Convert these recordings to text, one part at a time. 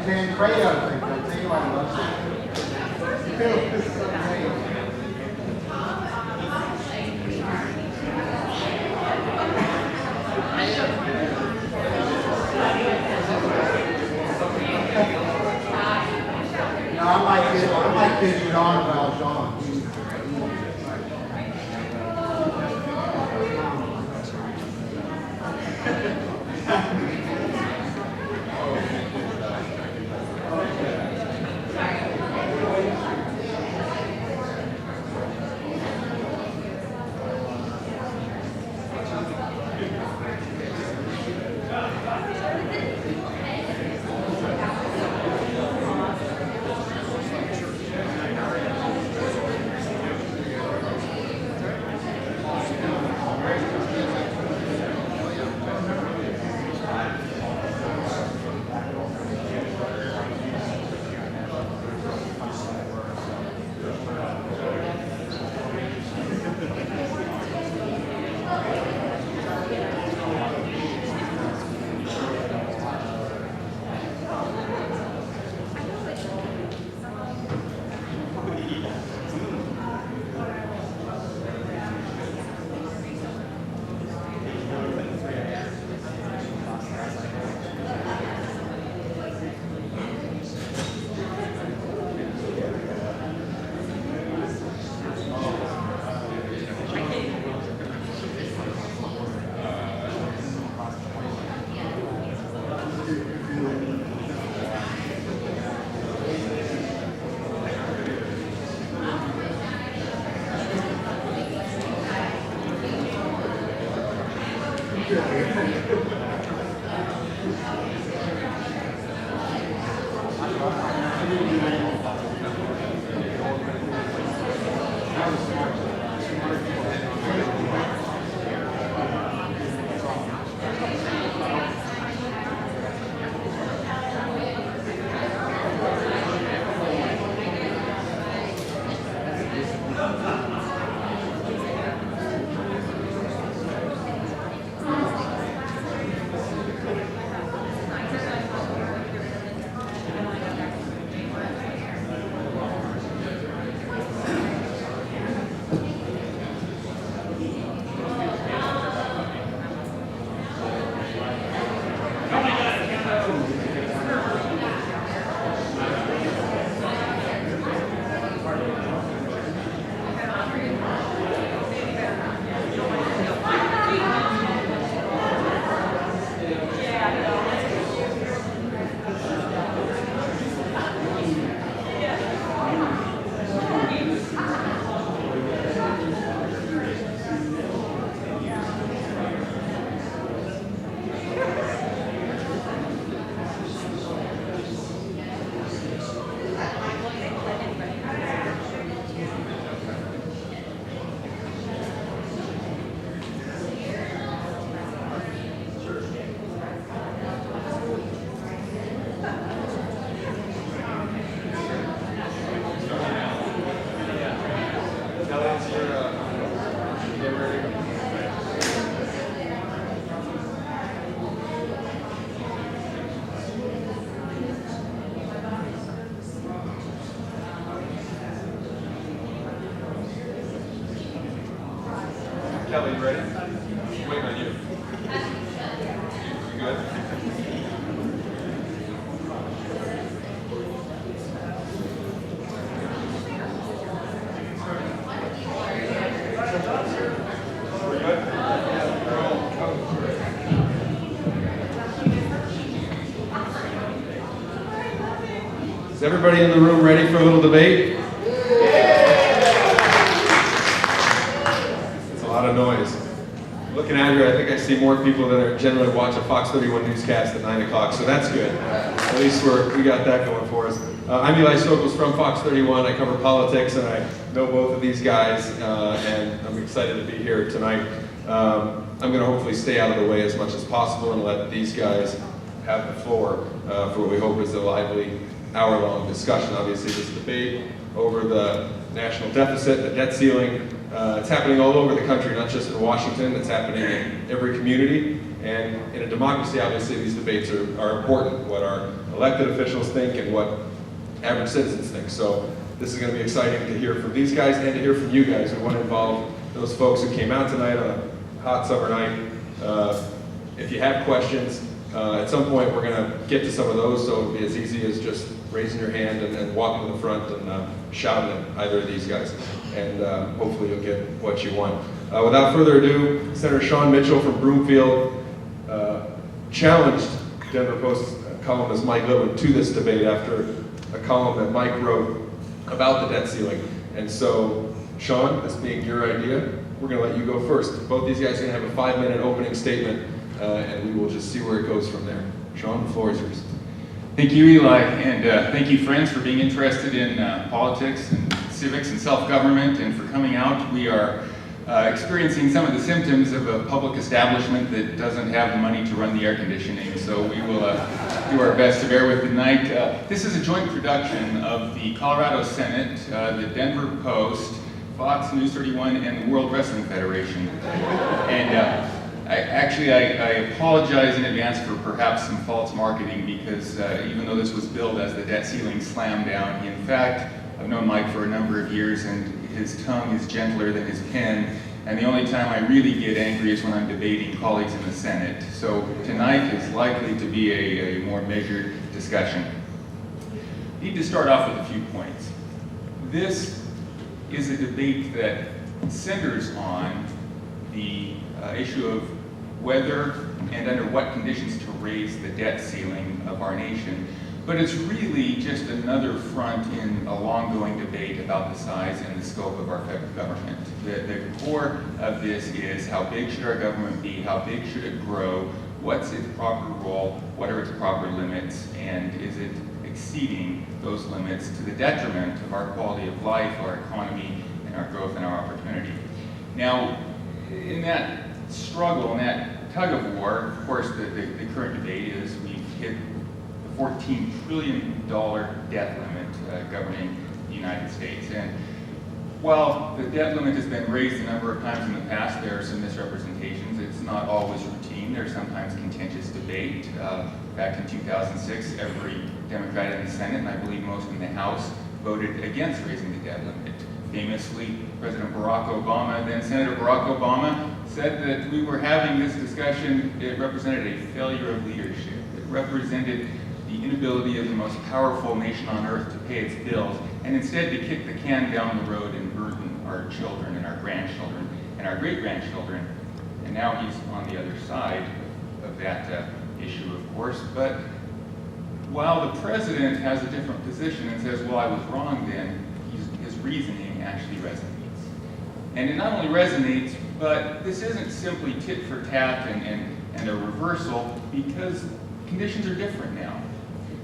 Dan Kratos thing, I think I love it. This is amazing. No, I like this Jean Valjean. Kelly, you ready? Waiting on you. You good? We're good? Is everybody in the room ready for a little debate? Noise. Looking out here, I think I see more people than are generally watch a Fox 31 newscast at 9 o'clock, so that's good. At least we got that going for us. I'm Eli Stokos from Fox 31. I cover politics, and I know both of these guys, and I'm excited to be here tonight. I'm going to hopefully stay out of the way as much as possible and let these guys have the floor for what we hope is a lively hour-long discussion. Obviously, this debate over the national deficit, the debt ceiling, it's happening all over the country, not just in Washington. It's happening in every community. And in a democracy, obviously, these debates are important. What our elected officials think and what average citizens think. So this is going to be exciting to hear from these guys and to hear from you guys. We want to involve those folks who came out tonight on a hot summer night. If you have questions, at some point we're going to get to some of those, so it'll be as easy as just raising your hand and walking to the front and shouting at either of these guys. And hopefully you'll get what you want. Without further ado, Senator Sean Mitchell from Broomfield challenged Denver Post columnist Mike Litwin to this debate after a column that Mike wrote about the debt ceiling. And so, Sean, this being your idea, we're going to let you go first. Both these guys are going to have a 5-minute opening statement, and we will just see where it goes from there. Sean, the floor is yours. Thank you, Eli, and thank you, friends, for being interested in politics and civics and self-government, and for coming out. We are experiencing some of the symptoms of a public establishment that doesn't have the money to run the air conditioning, so we will do our best to bear with tonight. This is a joint production of the Colorado Senate, the Denver Post, Fox News 31, and the World Wrestling Federation. And I apologize in advance for perhaps some false marketing, because even though this was billed as the debt ceiling slam down, in fact, I've known Mike for a number of years, and his tongue is gentler than his pen, and the only time I really get angry is when I'm debating colleagues in the Senate. So tonight is likely to be a more measured discussion. I need to start off with a few points. This is a debate that centers on the issue of whether and under what conditions to raise the debt ceiling of our nation. But it's really just another front in a long-going debate about the size and the scope of our federal government. The core of this is, how big should our government be? How big should it grow? What's its proper role? What are its proper limits? And is it exceeding those limits to the detriment of our quality of life, our economy, and our growth and our opportunity? Now, in that struggle, in that tug of war, of course, the current debate is we've hit the $14 trillion debt limit governing the United States. And while the debt limit has been raised a number of times in the past, there are some misrepresentations. It's not always routine. There's sometimes contentious debate. Back in 2006, every Democrat in the Senate, and I believe most in the House, voted against raising the debt limit. Famously, President Barack Obama, then Senator Barack Obama, said that we were having this discussion, it represented a failure of leadership. It represented the inability of the most powerful nation on earth to pay its bills, and instead to kick the can down the road and burden our children and our grandchildren and our great-grandchildren. And now he's on the other side of that issue, of course. But while the president has a different position and says, well, I was wrong then, his reasoning actually resonates. And it not only resonates, but this isn't simply tit for tat and a reversal, because conditions are different now.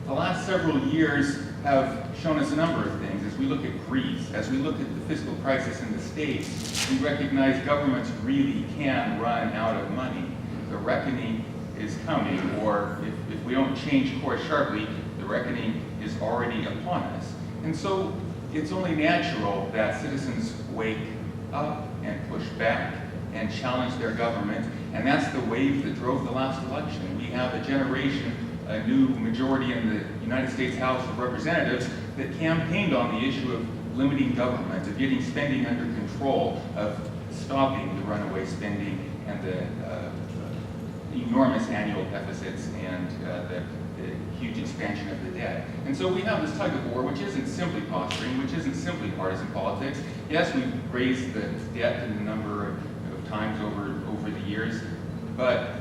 The last several years have shown us a number of things. As we look at Greece, as we look at the fiscal crisis in the States, we recognize governments really can run out of money. The reckoning is coming, or if we don't change course sharply, the reckoning is already upon us. And so it's only natural that citizens wake up and push back and challenge their government, and that's the wave that drove the last election. We have a generation, a new majority in the United States House of Representatives that campaigned on the issue of limiting government, of getting spending under control, of stopping the runaway spending and the enormous annual deficits and the huge expansion of the debt. And so we have this tug of war, which isn't simply posturing, which isn't simply partisan politics. Yes, we've raised the debt in a number of times over the years, but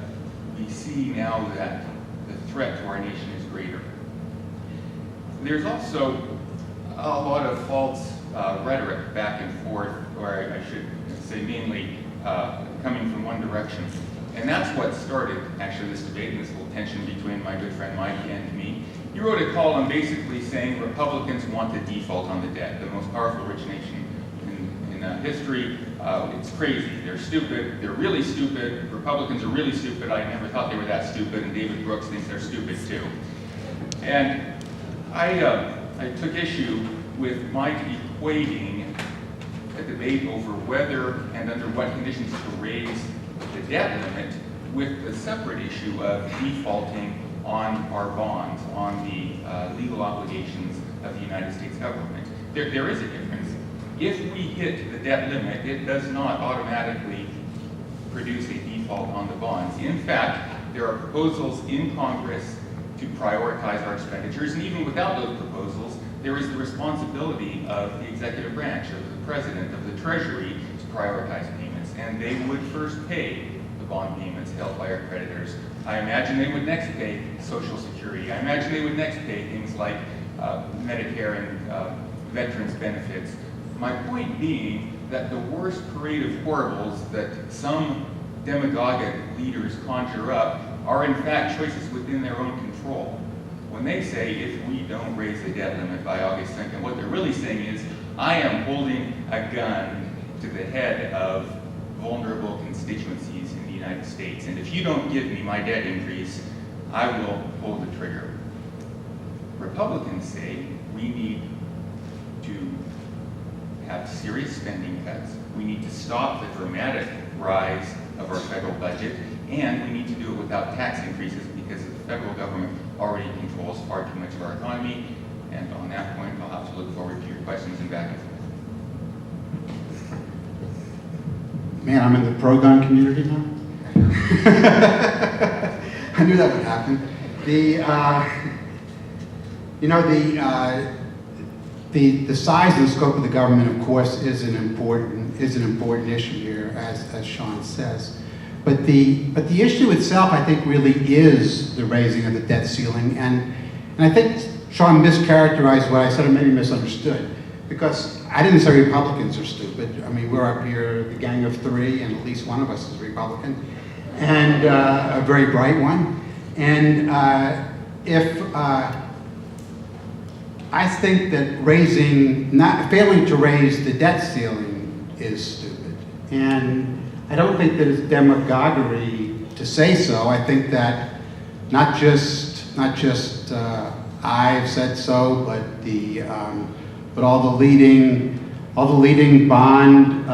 we see now that the threat to our nation is greater. There's also a lot of false rhetoric back and forth, or I should say mainly coming from one direction. And that's what started, actually, this debate and this little tension between my good friend Mike and me. He wrote a column basically saying Republicans want to default on the debt, the most powerful rich nation in history. It's crazy. They're stupid. They're really stupid. Republicans are really stupid. I never thought they were that stupid, and David Brooks thinks they're stupid too. And I took issue with Mike equating a debate over whether and under what conditions to raise the debt limit with the separate issue of defaulting on our bonds, on the legal obligations of the United States government. There is a difference. If we hit the debt limit, it does not automatically produce a default on the bonds. In fact, there are proposals in Congress to prioritize our expenditures, and even without those proposals, there is the responsibility of the executive branch, of the President, of the Treasury, to prioritize payments, and they would first pay the bond payments held by our creditors. I imagine they would next pay Social Security. I imagine they would next pay things like Medicare and veterans benefits. My point being that the worst parade of horribles that some demagogic leaders conjure up are in fact choices within their own control. When they say, if we don't raise the debt limit by August 2nd, what they're really saying is, I am holding a gun to the head of vulnerable constituencies in the United States, and if you don't give me my debt increase, I will pull the trigger. Republicans say we need to have serious spending cuts. We need to stop the dramatic rise of our federal budget, and we need to do it without tax increases because the federal government already controls far too much of our economy. And on that point, I'll have to look forward to your questions and back and forth. Man, I'm in the pro-gun community now. I knew that would happen. The size and scope of the government, of course, is an important issue here, as Sean says. But the issue itself, I think, really is the raising of the debt ceiling, and I think Sean mischaracterized what I said, or maybe misunderstood, because I didn't say Republicans are stupid. I mean, we're up here, the gang of three, and at least one of us is Republican, and a very bright one. And I think that failing to raise the debt ceiling is stupid. And I don't think that it's demagoguery to say so. I think that not just I've said so, but all the leading bond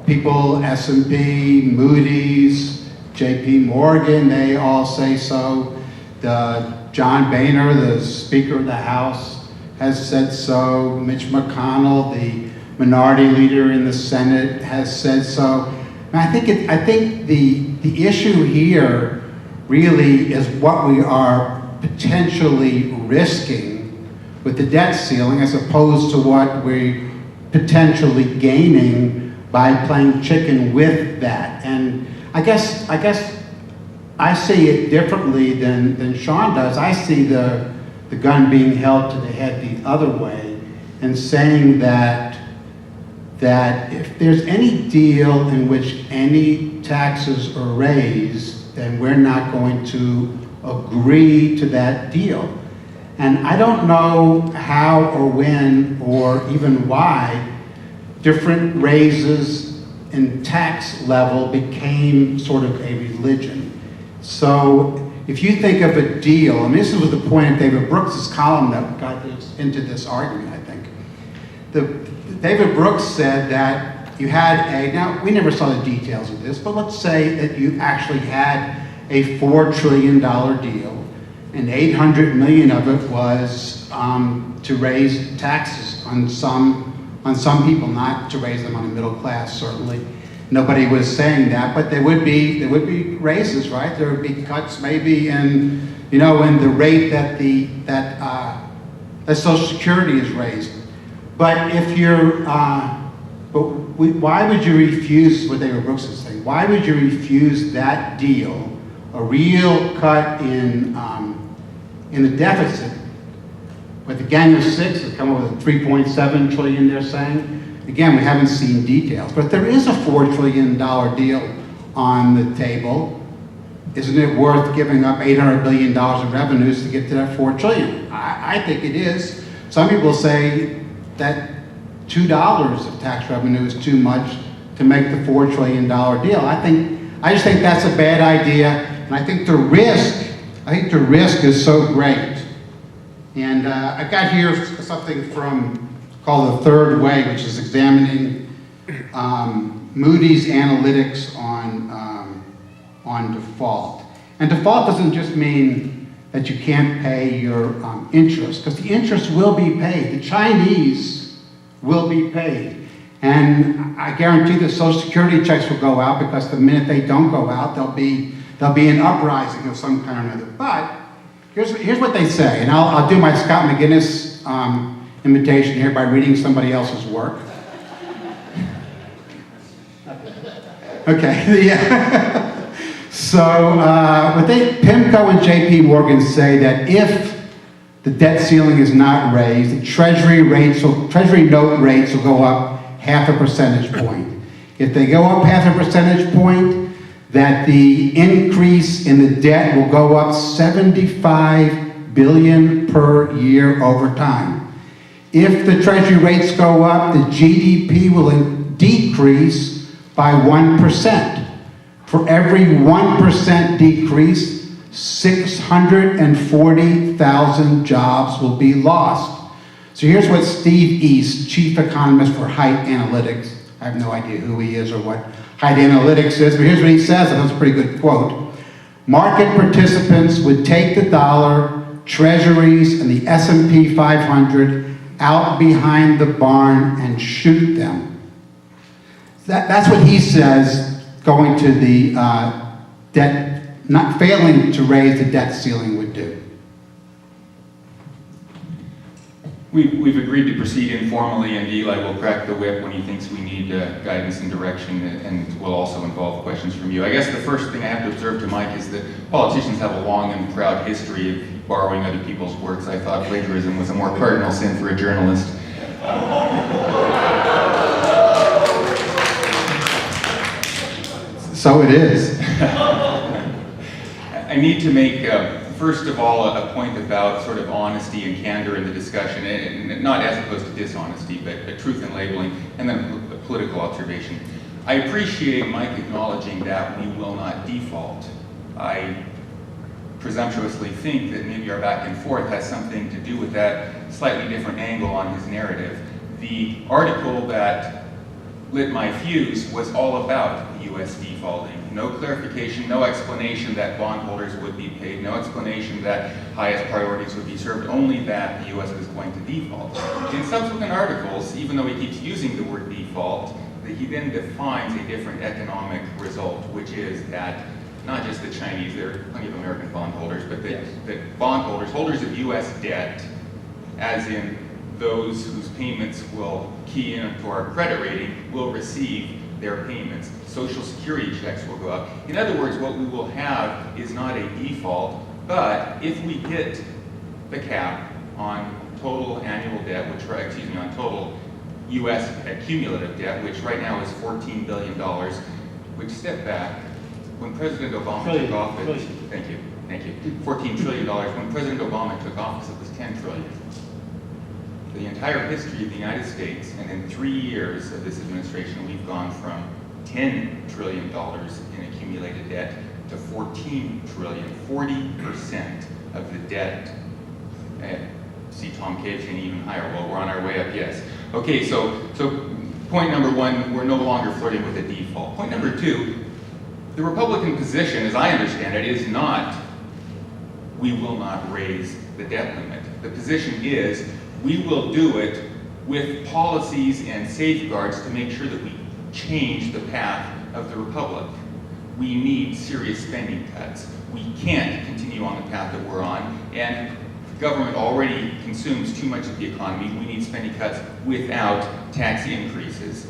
people, S&P, Moody's, J.P. Morgan, they all say so. John Boehner, the Speaker of the House, has said so. Mitch McConnell, the minority leader in the Senate, has said so. And I think the issue here really is what we are potentially risking with the debt ceiling, as opposed to what we're potentially gaining by playing chicken with that. And I guess I see it differently than Sean does. I see the gun being held to the head the other way, and saying that if there's any deal in which any taxes are raised, then we're not going to agree to that deal. And I don't know how or when or even why different raises in tax level became sort of a religion. So if you think of a deal, and this was the point of David Brooks' column that got into this argument, I think. David Brooks said that you had now we never saw the details of this, but let's say that you actually had a $4 trillion deal, and 800 million of it was to raise taxes on some people, not to raise them on the middle class, certainly. Nobody was saying that, but there would be raises, right? There would be cuts, maybe in the rate that Social Security is raised. But if you're, why would you refuse what David Brooks is saying? Why would you refuse that deal, a real cut in the deficit? But the Gang of Six has come up with a 3.7 trillion, they're saying. Again, we haven't seen details, but there is a $4 trillion deal on the table. Isn't it worth giving up $800 billion in revenues to get to that $4 trillion? I think it is. Some people say that $2 of tax revenue is too much to make the $4 trillion deal. I just think that's a bad idea, and I think the risk is so great. And I got here something called The Third Way, which is examining Moody's analytics on default. And default doesn't just mean that you can't pay your interest, because the interest will be paid. The Chinese will be paid. And I guarantee the Social Security checks will go out, because the minute they don't go out, there'll be an uprising of some kind or another. But here's what they say, and I'll do my Scott McGinnis imitation here by reading somebody else's work. Okay. So PIMCO and JP Morgan say that if the debt ceiling is not raised, the Treasury note rates will go up 0.5 percentage point. If they go up 0.5 percentage point, that the increase in the debt will go up $75 billion per year over time. If the Treasury rates go up, the GDP will decrease by 1%. For every 1% decrease, 640,000 jobs will be lost. So here's what Steve East, chief economist for Height Analytics, I have no idea who he is or what Height Analytics is, but here's what he says, and that's a pretty good quote. Market participants would take the dollar, treasuries, and the S&P 500 out behind the barn and shoot them. That's what he says going to the debt, not failing to raise the debt ceiling would do. We've agreed to proceed informally, and Eli will crack the whip when he thinks we need guidance and direction, and will also involve questions from you. I guess the first thing I have to observe to Mike is that politicians have a long and proud history of borrowing other people's works. I thought plagiarism was a more cardinal sin for a journalist. So it is. I need to make, first of all, a point about sort of honesty and candor in the discussion, and not as opposed to dishonesty, but truth in labeling, and then a political observation. I appreciate Mike acknowledging that we will not default. I presumptuously think that maybe our back and forth has something to do with that slightly different angle on his narrative. The article that lit my fuse was all about the U.S. defaulting. No clarification, no explanation that bondholders would be paid, no explanation that highest priorities would be served, only that the U.S. was going to default. In subsequent articles, even though he keeps using the word default, he then defines a different economic result, which is that not just the Chinese, there are plenty of American bondholders, but that bondholders, holders of U.S. debt, as in those whose payments will key into our credit rating, will receive their payments. Social Security checks will go up. In other words, what we will have is not a default, but if we hit the cap on total annual debt, on total U.S. cumulative debt, which right now is $14 billion, which, step back, when President Obama took office, thank you, $14 trillion. When President Obama took office, it was $10 trillion. The entire history of the United States, and in 3 years of this administration, we've gone from $10 trillion in accumulated debt to $14 trillion, 40% of the debt. See Tom Cave saying even higher. Well, we're on our way up, yes. Okay, so point number one, we're no longer flirting with a default. Point number two, the Republican position, as I understand it, is not we will not raise the debt limit. The position is we will do it with policies and safeguards to make sure that we change the path of the Republic. We need serious spending cuts. We can't continue on the path that we're on, and the government already consumes too much of the economy. We need spending cuts without tax increases.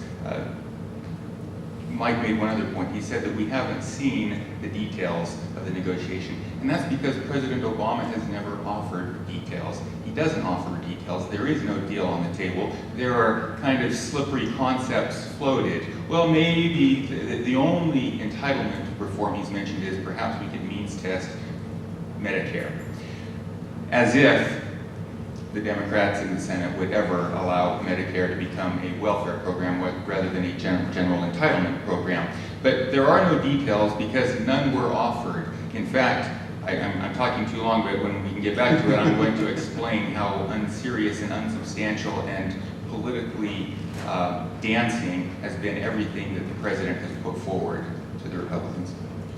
Mike made one other point. He said that we haven't seen the details of the negotiation, and that's because President Obama has never offered details. He doesn't offer details. There is no deal on the table. There are kind of slippery concepts floated. Well, maybe the only entitlement reform he's mentioned is perhaps we could means test Medicare. As if the Democrats in the Senate would ever allow Medicare to become a welfare program rather than a general entitlement program. But there are no details because none were offered. In fact, I'm talking too long, but when we can get back to it, I'm going to explain how unserious and unsubstantial and politically dancing has been everything that the president has put forward to the Republicans.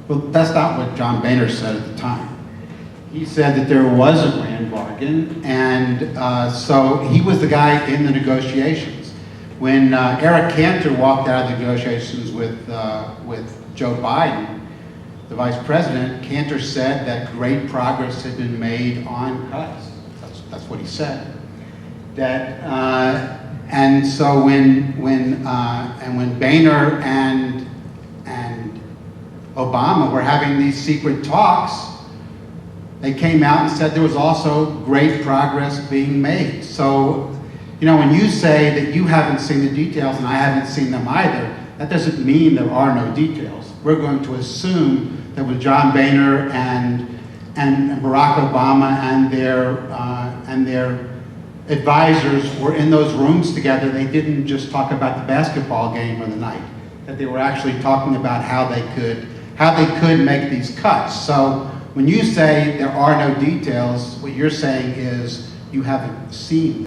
Well, that's not what John Boehner said at the time. He said that there was a grand bargain, and so he was the guy in the negotiations. When Eric Cantor walked out of the negotiations with Joe Biden, the vice president, Cantor said that great progress had been made on cuts. That's what he said. That and so when Boehner and Obama were having these secret talks, they came out and said there was also great progress being made. So, you know, when you say that you haven't seen the details and I haven't seen them either, that doesn't mean there are no details. We're going to assume that with John Boehner and Barack Obama and their advisors were in those rooms together, they didn't just talk about the basketball game or the night, that they were actually talking about how they could make these cuts. So when you say there are no details, what you're saying is you haven't seen